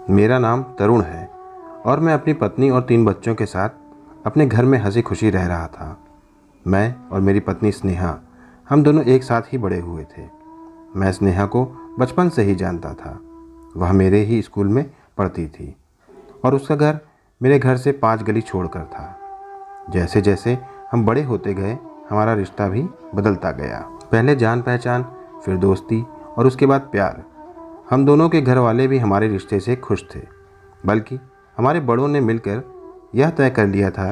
मेरा नाम तरुण है और मैं अपनी पत्नी और 3 बच्चों के साथ अपने घर में हंसी खुशी रह रहा था। मैं और मेरी पत्नी स्नेहा, हम दोनों एक साथ ही बड़े हुए थे। मैं स्नेहा को बचपन से ही जानता था। वह मेरे ही स्कूल में पढ़ती थी और उसका घर मेरे घर से 5 गली छोड़कर था। जैसे जैसे हम बड़े होते गए, हमारा रिश्ता भी बदलता गया। पहले जान पहचान, फिर दोस्ती और उसके बाद प्यार। हम दोनों के घर वाले भी हमारे रिश्ते से खुश थे, बल्कि हमारे बड़ों ने मिलकर यह तय कर लिया था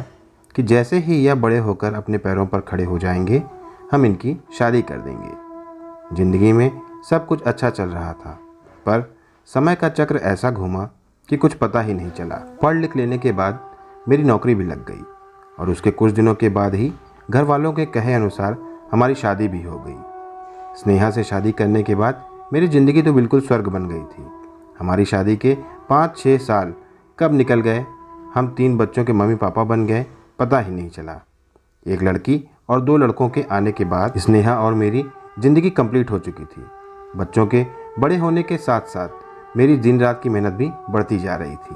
कि जैसे ही यह बड़े होकर अपने पैरों पर खड़े हो जाएंगे, हम इनकी शादी कर देंगे। जिंदगी में सब कुछ अच्छा चल रहा था, पर समय का चक्र ऐसा घूमा कि कुछ पता ही नहीं चला। पढ़ लिख लेने के बाद मेरी नौकरी भी लग गई और उसके कुछ दिनों के बाद ही घर वालों के कहे अनुसार हमारी शादी भी हो गई। स्नेहा से शादी करने के बाद मेरी ज़िंदगी तो बिल्कुल स्वर्ग बन गई थी। हमारी शादी के 5-6 साल कब निकल गए, हम 3 बच्चों के मम्मी पापा बन गए, पता ही नहीं चला। एक लड़की और 2 लड़कों के आने के बाद स्नेहा और मेरी ज़िंदगी कंप्लीट हो चुकी थी। बच्चों के बड़े होने के साथ साथ मेरी दिन रात की मेहनत भी बढ़ती जा रही थी,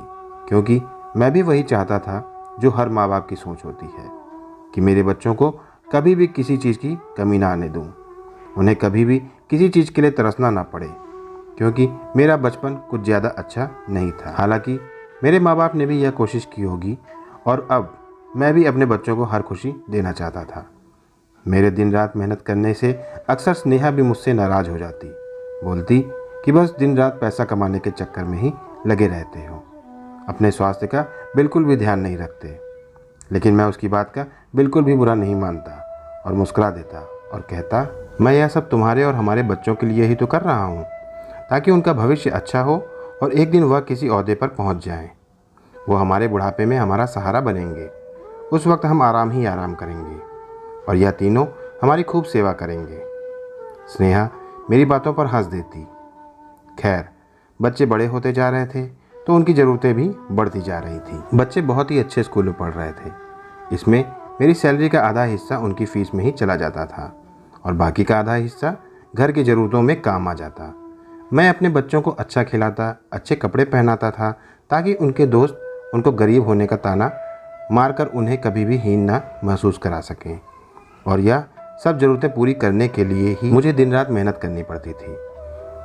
क्योंकि मैं भी वही चाहता था जो हर माँ बाप की सोच होती है कि मेरे बच्चों को कभी भी किसी चीज़ की कमी ना आने दूँ, उन्हें कभी भी किसी चीज़ के लिए तरसना ना पड़े, क्योंकि मेरा बचपन कुछ ज़्यादा अच्छा नहीं था। हालांकि मेरे माँ बाप ने भी यह कोशिश की होगी और अब मैं भी अपने बच्चों को हर खुशी देना चाहता था। मेरे दिन रात मेहनत करने से अक्सर स्नेहा भी मुझसे नाराज़ हो जाती, बोलती कि बस दिन रात पैसा कमाने के चक्कर में ही लगे रहते हो, अपने स्वास्थ्य का बिल्कुल भी ध्यान नहीं रखते। लेकिन मैं उसकी बात का बिल्कुल भी बुरा नहीं मानता और मुस्कुरा देता और कहता, मैं यह सब तुम्हारे और हमारे बच्चों के लिए ही तो कर रहा हूँ, ताकि उनका भविष्य अच्छा हो और एक दिन वह किसी ओहदे पर पहुँच जाएं। वो हमारे बुढ़ापे में हमारा सहारा बनेंगे। उस वक्त हम आराम ही आराम करेंगे और यह तीनों हमारी खूब सेवा करेंगे। स्नेहा मेरी बातों पर हंस देती। खैर, बच्चे बड़े होते जा रहे थे तो उनकी ज़रूरतें भी बढ़ती जा रही थी। बच्चे बहुत ही अच्छे स्कूल में पढ़ रहे थे। इसमें मेरी सैलरी का आधा हिस्सा उनकी फ़ीस में ही चला जाता था और बाकी का आधा हिस्सा घर की ज़रूरतों में काम आ जाता। मैं अपने बच्चों को अच्छा खिलाता, अच्छे कपड़े पहनाता था, ताकि उनके दोस्त उनको गरीब होने का ताना मारकर उन्हें कभी भी हीन ना महसूस करा सकें। और यह सब ज़रूरतें पूरी करने के लिए ही मुझे दिन रात मेहनत करनी पड़ती थी।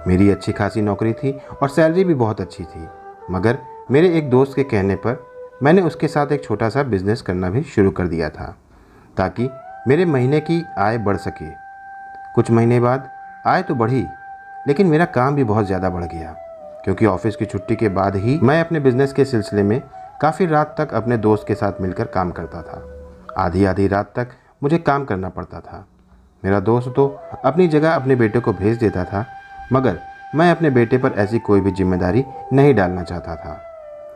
मेरी अच्छी खासी नौकरी थी और सैलरी भी बहुत अच्छी थी, मगर मेरे एक दोस्त के कहने पर मैंने उसके साथ एक छोटा सा बिजनेस करना भी शुरू कर दिया था, ताकि मेरे महीने की आय बढ़ सके। कुछ महीने बाद आय तो बढ़ी, लेकिन मेरा काम भी बहुत ज़्यादा बढ़ गया, क्योंकि ऑफिस की छुट्टी के बाद ही मैं अपने बिजनेस के सिलसिले में काफ़ी रात तक अपने दोस्त के साथ मिलकर काम करता था। आधी आधी रात तक मुझे काम करना पड़ता था। मेरा दोस्त तो अपनी जगह अपने बेटे को भेज देता था, मगर मैं अपने बेटे पर ऐसी कोई भी जिम्मेदारी नहीं डालना चाहता था।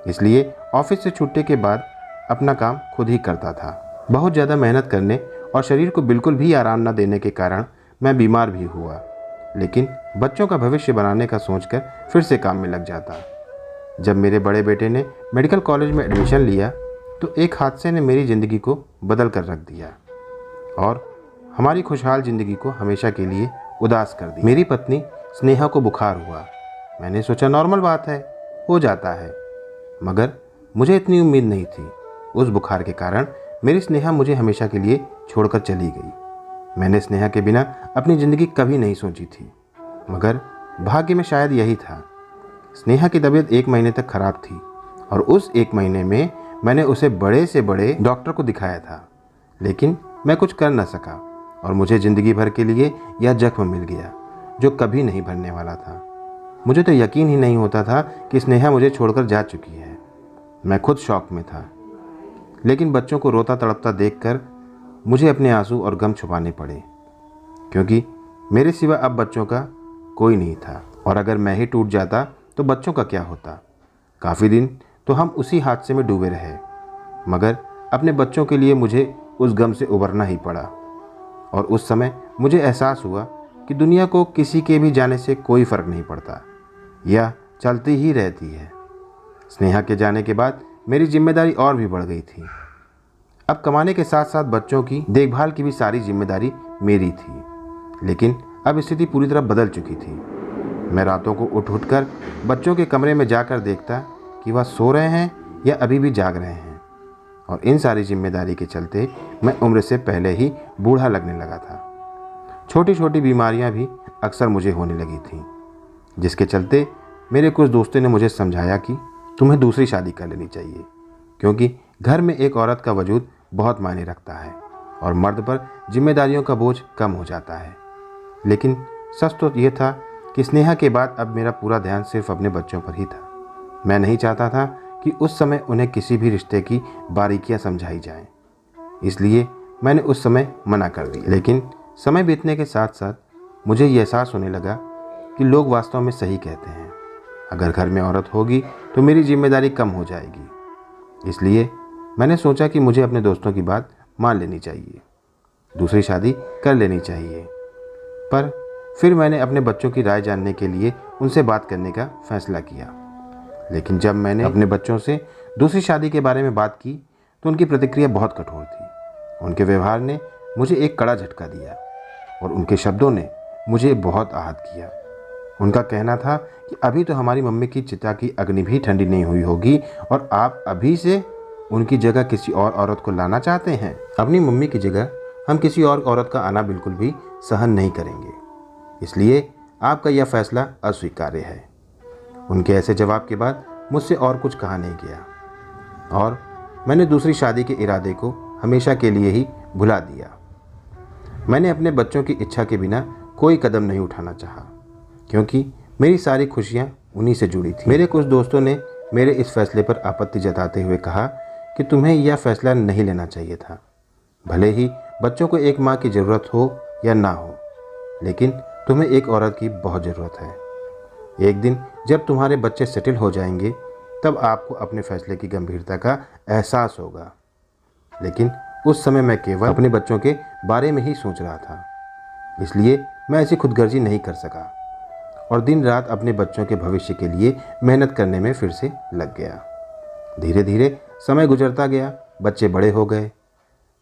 इसलिए ऑफिस से छुट्टी के बाद अपना काम खुद ही करता था। बहुत ज़्यादा मेहनत करने और शरीर को बिल्कुल भी आराम न देने के कारण मैं बीमार भी हुआ, लेकिन बच्चों का भविष्य बनाने का सोचकर फिर से काम में लग जाता। जब मेरे बड़े बेटे ने मेडिकल कॉलेज में एडमिशन लिया तो एक हादसे ने मेरी ज़िंदगी को बदल कर रख दिया और हमारी खुशहाल ज़िंदगी को हमेशा के लिए उदास कर दी। मेरी पत्नी स्नेहा को बुखार हुआ। मैंने सोचा नॉर्मल बात है, हो जाता है, मगर मुझे इतनी उम्मीद नहीं थी। उस बुखार के कारण मेरी स्नेहा मुझे हमेशा के लिए छोड़कर चली गई। मैंने स्नेहा के बिना अपनी ज़िंदगी कभी नहीं सोची थी, मगर भाग्य में शायद यही था। स्नेहा की तबीयत 1 महीने तक खराब थी और उस 1 महीने में मैंने उसे बड़े से बड़े डॉक्टर को दिखाया था, लेकिन मैं कुछ कर न सका और मुझे ज़िंदगी भर के लिए यह जख्म मिल गया जो कभी नहीं भरने वाला था। मुझे तो यकीन ही नहीं होता था कि स्नेहा मुझे छोड़कर जा चुकी है। मैं खुद शॉक में था, लेकिन बच्चों को रोता तड़पता देखकर मुझे अपने आंसू और गम छुपाने पड़े, क्योंकि मेरे सिवा अब बच्चों का कोई नहीं था और अगर मैं ही टूट जाता तो बच्चों का क्या होता। काफ़ी दिन तो हम उसी हादसे में डूबे रहे, मगर अपने बच्चों के लिए मुझे उस गम से उबरना ही पड़ा। और उस समय मुझे एहसास हुआ कि दुनिया को किसी के भी जाने से कोई फ़र्क नहीं पड़ता, यह चलती ही रहती है। स्नेहा के जाने के बाद मेरी जिम्मेदारी और भी बढ़ गई थी। अब कमाने के साथ साथ बच्चों की देखभाल की भी सारी जिम्मेदारी मेरी थी, लेकिन अब स्थिति पूरी तरह बदल चुकी थी। मैं रातों को उठ उठ कर बच्चों के कमरे में जाकर देखता कि वह सो रहे हैं या अभी भी जाग रहे हैं। और इन सारी जिम्मेदारी के चलते मैं उम्र से पहले ही बूढ़ा लगने लगा था। छोटी छोटी बीमारियां भी अक्सर मुझे होने लगी थीं, जिसके चलते मेरे कुछ दोस्तों ने मुझे समझाया कि तुम्हें दूसरी शादी कर लेनी चाहिए, क्योंकि घर में एक औरत का वजूद बहुत मायने रखता है और मर्द पर जिम्मेदारियों का बोझ कम हो जाता है। लेकिन सच तो यह था कि स्नेहा के बाद अब मेरा पूरा ध्यान सिर्फ अपने बच्चों पर ही था। मैं नहीं चाहता था कि उस समय उन्हें किसी भी रिश्ते की बारीकियां समझाई जाएं, इसलिए मैंने उस समय मना कर दिया। लेकिन समय बीतने के साथ साथ मुझे ये एहसास होने लगा कि लोग वास्तव में सही कहते हैं। अगर घर में औरत होगी तो मेरी जिम्मेदारी कम हो जाएगी। इसलिए मैंने सोचा कि मुझे अपने दोस्तों की बात मान लेनी चाहिए, दूसरी शादी कर लेनी चाहिए। पर फिर मैंने अपने बच्चों की राय जानने के लिए उनसे बात करने का फैसला किया। लेकिन जब मैंने अपने बच्चों से दूसरी शादी के बारे में बात की तो उनकी प्रतिक्रिया बहुत कठोर थी। उनके व्यवहार ने मुझे एक कड़ा झटका दिया और उनके शब्दों ने मुझे बहुत आहत किया। उनका कहना था कि अभी तो हमारी मम्मी की चिता की अग्नि भी ठंडी नहीं हुई होगी और आप अभी से उनकी जगह किसी और औरत को लाना चाहते हैं। अपनी मम्मी की जगह हम किसी और औरत का आना बिल्कुल भी सहन नहीं करेंगे, इसलिए आपका यह फैसला अस्वीकार्य है। उनके ऐसे जवाब के बाद मुझसे और कुछ कहा नहीं गया और मैंने दूसरी शादी के इरादे को हमेशा के लिए ही भुला दिया। मैंने अपने बच्चों की इच्छा के बिना कोई कदम नहीं उठाना चाहा, क्योंकि मेरी सारी खुशियां उन्हीं से जुड़ी थी। मेरे कुछ दोस्तों ने मेरे इस फैसले पर आपत्ति जताते हुए कहा कि तुम्हें यह फैसला नहीं लेना चाहिए था। भले ही बच्चों को एक माँ की ज़रूरत हो या ना हो, लेकिन तुम्हें एक औरत की बहुत ज़रूरत है। एक दिन जब तुम्हारे बच्चे सेटल हो जाएंगे तब आपको अपने फैसले की गंभीरता का एहसास होगा। लेकिन उस समय मैं केवल अपने बच्चों के बारे में ही सोच रहा था, इसलिए मैं ऐसी खुदगर्जी नहीं कर सका और दिन रात अपने बच्चों के भविष्य के लिए मेहनत करने में फिर से लग गया। धीरे धीरे समय गुजरता गया, बच्चे बड़े हो गए,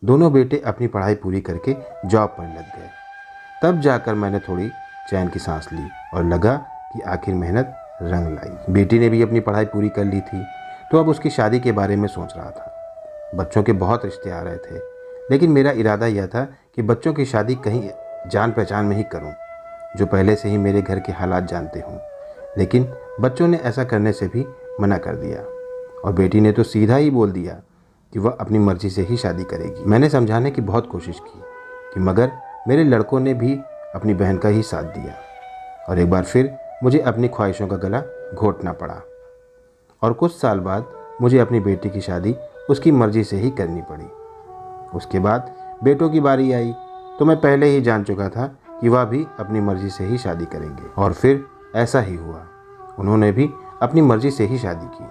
दोनों बेटे अपनी पढ़ाई पूरी करके जॉब पर लग गए। तब जाकर मैंने थोड़ी चैन की सांस ली और लगा कि आखिर मेहनत रंग लाई। बेटी ने भी अपनी पढ़ाई पूरी कर ली थी, तो अब उसकी शादी के बारे में सोच रहा था। बच्चों के बहुत रिश्ते आ रहे थे, लेकिन मेरा इरादा यह था कि बच्चों की शादी कहीं जान पहचान में ही करूं, जो पहले से ही मेरे घर के हालात जानते हों। लेकिन बच्चों ने ऐसा करने से भी मना कर दिया और बेटी ने तो सीधा ही बोल दिया कि वह अपनी मर्जी से ही शादी करेगी। मैंने समझाने की बहुत कोशिश की मगर मेरे लड़कों ने भी अपनी बहन का ही साथ दिया और एक बार फिर मुझे अपनी ख्वाहिशों का गला घोटना पड़ा। और कुछ साल बाद मुझे अपनी बेटी की शादी उसकी मर्जी से ही करनी पड़ी। उसके बाद बेटों की बारी आई तो मैं पहले ही जान चुका था कि वह भी अपनी मर्जी से ही शादी करेंगे और फिर ऐसा ही हुआ। उन्होंने भी अपनी मर्जी से ही शादी की।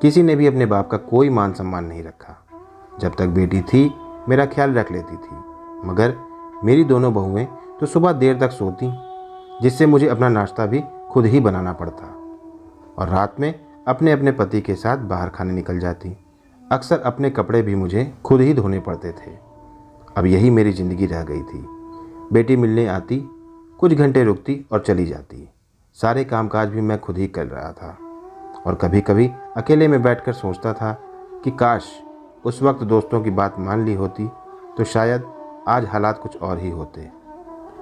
किसी ने भी अपने बाप का कोई मान सम्मान नहीं रखा। जब तक बेटी थी मेरा ख्याल रख लेती थी, मगर मेरी दोनों बहुएं तो सुबह देर तक सोती, जिससे मुझे अपना नाश्ता भी खुद ही बनाना पड़ता और रात में अपने अपने पति के साथ बाहर खाने निकल जाती। अक्सर अपने कपड़े भी मुझे खुद ही धोने पड़ते थे। अब यही मेरी ज़िंदगी रह गई थी। बेटी मिलने आती, कुछ घंटे रुकती और चली जाती। सारे कामकाज भी मैं खुद ही कर रहा था और कभी कभी अकेले में बैठकर सोचता था कि काश उस वक्त दोस्तों की बात मान ली होती तो शायद आज हालात कुछ और ही होते।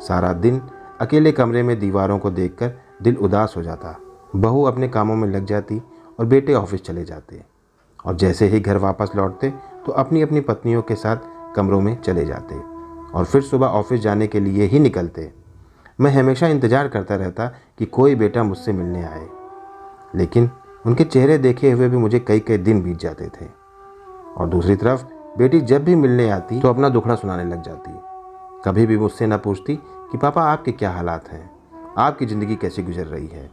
सारा दिन अकेले कमरे में दीवारों को देखकर दिल उदास हो जाता। बहू अपने कामों में लग जाती और बेटे ऑफिस चले जाते और जैसे ही घर वापस लौटते तो अपनी अपनी पत्नियों के साथ कमरों में चले जाते और फिर सुबह ऑफिस जाने के लिए ही निकलते। मैं हमेशा इंतज़ार करता रहता कि कोई बेटा मुझसे मिलने आए, लेकिन उनके चेहरे देखे हुए भी मुझे कई कई दिन बीत जाते थे। और दूसरी तरफ बेटी जब भी मिलने आती तो अपना दुखड़ा सुनाने लग जाती। कभी भी मुझसे न पूछती कि पापा आपके क्या हालात हैं, आपकी ज़िंदगी कैसी गुजर रही है।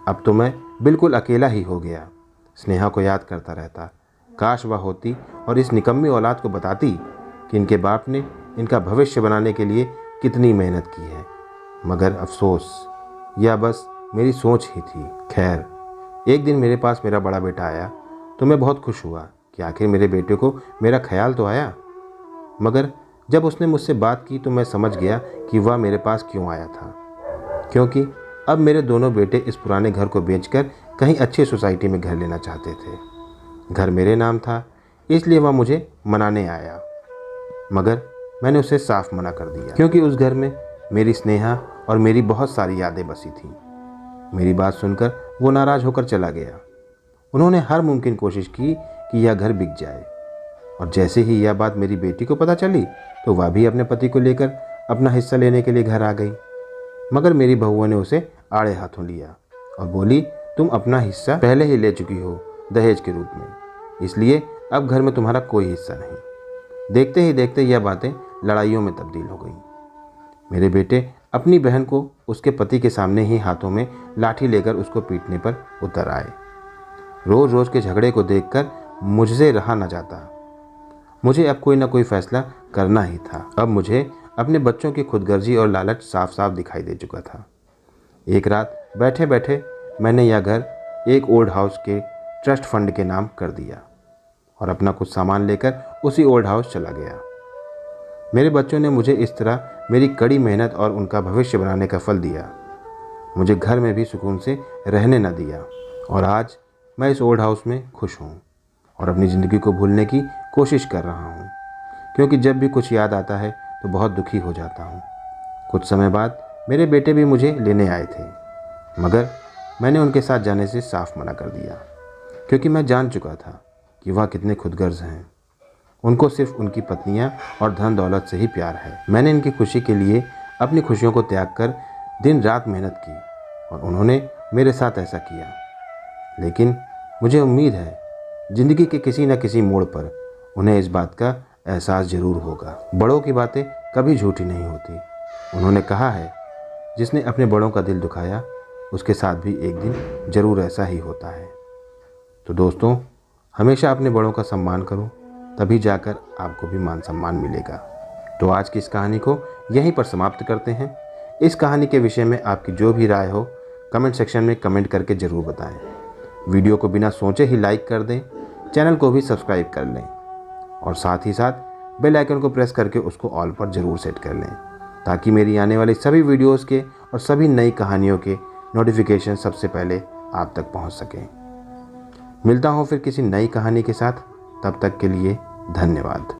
अब तो मैं बिल्कुल अकेला ही हो गया। स्नेहा को याद करता रहता। काश वह होती और इस निकम्मी औलाद को बताती कि इनके बाप ने इनका भविष्य बनाने के लिए कितनी मेहनत की है। मगर अफसोस, यह बस मेरी सोच ही थी। खैर, एक दिन मेरे पास मेरा बड़ा बेटा आया तो मैं बहुत खुश हुआ कि आखिर मेरे बेटे को मेरा ख्याल तो आया। मगर जब उसने मुझसे बात की तो मैं समझ गया कि वह मेरे पास क्यों आया था, क्योंकि अब मेरे दोनों बेटे इस पुराने घर को बेचकर कहीं अच्छी सोसाइटी में घर लेना चाहते थे। घर मेरे नाम था, इसलिए वह मुझे मनाने आया, मगर मैंने उसे साफ मना कर दिया, क्योंकि उस घर में मेरी स्नेहा और मेरी बहुत सारी यादें बसी थीं। मेरी बात सुनकर वो नाराज़ होकर चला गया। उन्होंने हर मुमकिन कोशिश की कि यह घर बिक जाए, और जैसे ही यह बात मेरी बेटी को पता चली तो वह भी अपने पति को लेकर अपना हिस्सा लेने के लिए घर आ गई। मगर मेरी बहुओं ने उसे आड़े हाथों लिया और बोली, तुम अपना हिस्सा पहले ही ले चुकी हो दहेज के रूप में, इसलिए अब घर में तुम्हारा कोई हिस्सा नहीं। देखते ही देखते यह बातें लड़ाइयों में तब्दील हो गई। मेरे बेटे अपनी बहन को उसके पति के सामने ही हाथों में लाठी लेकर उसको पीटने पर उतर आए। रोज़ रोज़ के झगड़े को देखकर मुझसे रहा न जाता। मुझे अब कोई ना कोई फैसला करना ही था। अब मुझे अपने बच्चों की खुदगर्जी और लालच साफ साफ दिखाई दे चुका था। एक रात बैठे बैठे मैंने यह घर एक ओल्ड हाउस के ट्रस्ट फंड के नाम कर दिया और अपना कुछ सामान लेकर उसी ओल्ड हाउस चला गया। मेरे बच्चों ने मुझे इस तरह मेरी कड़ी मेहनत और उनका भविष्य बनाने का फल दिया। मुझे घर में भी सुकून से रहने न दिया, और आज मैं इस ओल्ड हाउस में खुश हूँ और अपनी ज़िंदगी को भूलने की कोशिश कर रहा हूँ, क्योंकि जब भी कुछ याद आता है तो बहुत दुखी हो जाता हूँ। कुछ समय बाद मेरे बेटे भी मुझे लेने आए थे, मगर मैंने उनके साथ जाने से साफ मना कर दिया, क्योंकि मैं जान चुका था कि वह कितने खुदगर्ज हैं। उनको सिर्फ उनकी पत्नियां और धन दौलत से ही प्यार है। मैंने इनकी खुशी के लिए अपनी खुशियों को त्याग कर दिन रात मेहनत की, और उन्होंने मेरे साथ ऐसा किया। लेकिन मुझे उम्मीद है ज़िंदगी के किसी न किसी मोड़ पर उन्हें इस बात का एहसास ज़रूर होगा। बड़ों की बातें कभी झूठी नहीं होती। उन्होंने कहा है, जिसने अपने बड़ों का दिल दुखाया उसके साथ भी एक दिन ज़रूर ऐसा ही होता है। तो दोस्तों, हमेशा अपने बड़ों का सम्मान करो, तभी जाकर आपको भी मान सम्मान मिलेगा। तो आज की इस कहानी को यहीं पर समाप्त करते हैं। इस कहानी के विषय में आपकी जो भी राय हो कमेंट सेक्शन में कमेंट करके ज़रूर बताएं। वीडियो को बिना सोचे ही लाइक कर दें, चैनल को भी सब्सक्राइब कर लें, और साथ ही साथ बेल आइकन को प्रेस करके उसको ऑल पर ज़रूर सेट कर लें, ताकि मेरी आने वाली सभी वीडियोज़ के और सभी नई कहानियों के नोटिफिकेशन सबसे पहले आप तक पहुंच सकें। मिलता हूं फिर किसी नई कहानी के साथ, तब तक के लिए धन्यवाद।